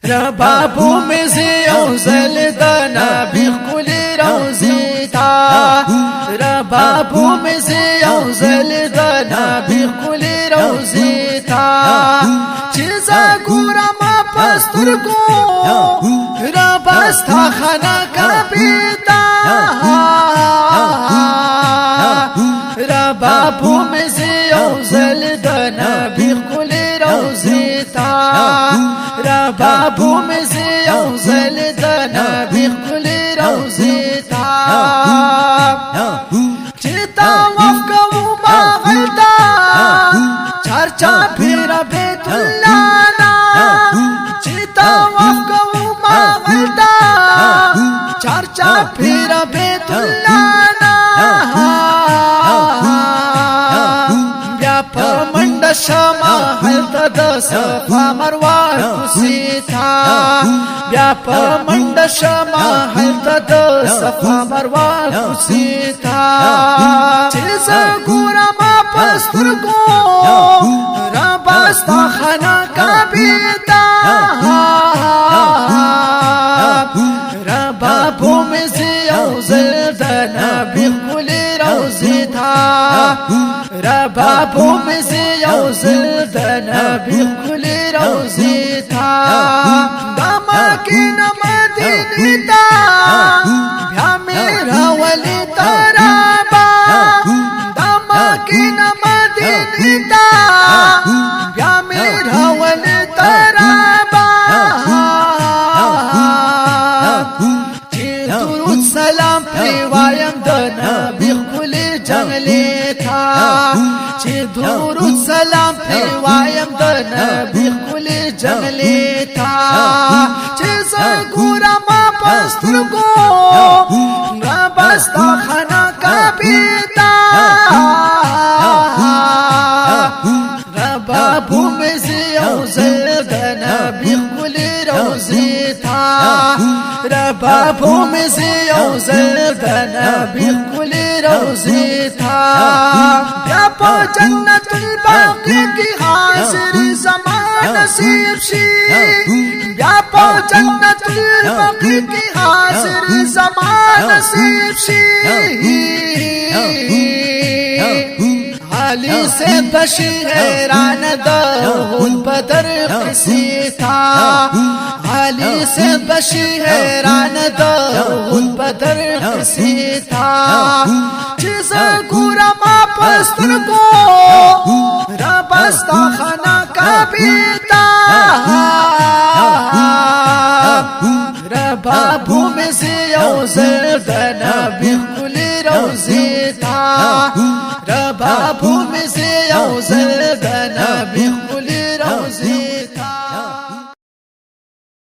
ربابو میں سے اوزل دنا بخل روزی تا ربابو میں سے اوزل دنا بخل روزی تا چیزا گورا ما پستر کو ربستا خنا کبیتا ربابو میں سے اوزل دنا بخل روزی تا ربابو میں سے اوزل دنا بخل روزی تا چیتا وفقو مغلتا چرچا پھر بیت اللہ نا چیتا وفقو مغلتا چرچا پھر بیت اللہ نا بیا پمنڈ شما حلتا دا صفا مروار کسی تھا بیا پمنڈ شما حلتا دا صفا مروار کسی تھا چیز گورا ما پستر کو ربستا خنا کبیتا ربابو میں سے اوزل دنا بخل روزی تھا ربابو میں سے اوزل دنا بخل روزی تھا داما کی نمدینی تا بیا میرا ولی ترابا داما کی نمدینی تا بیا میرا ولی ترابا درود سلام پریوایم دنا بخل جنگلی تھا درود سلام پریوایم دنا بخل جنگلی تھا چیز گورا ما پستر کو ربستا خنا کبیتا ربابو میں سے اوزل دنا بخل روزی تھا ربابو میں سے اوزل دنا بخل روزی تھا بیا پا جنت الباقی کی حاضر زمان نصیب شی بیا پا جنت الباقی کی حاضر زمان نصیب شی علی سے بشیران دہل بدر قسی تھا علی سے بشیران دہل بدر قسی تھا چیز گورا ما پستر کو ربستا خنا کبیتا ربابو میں سے اوزل دنا بخل روزی تھا ربابو میں سے اوزل دنا بخل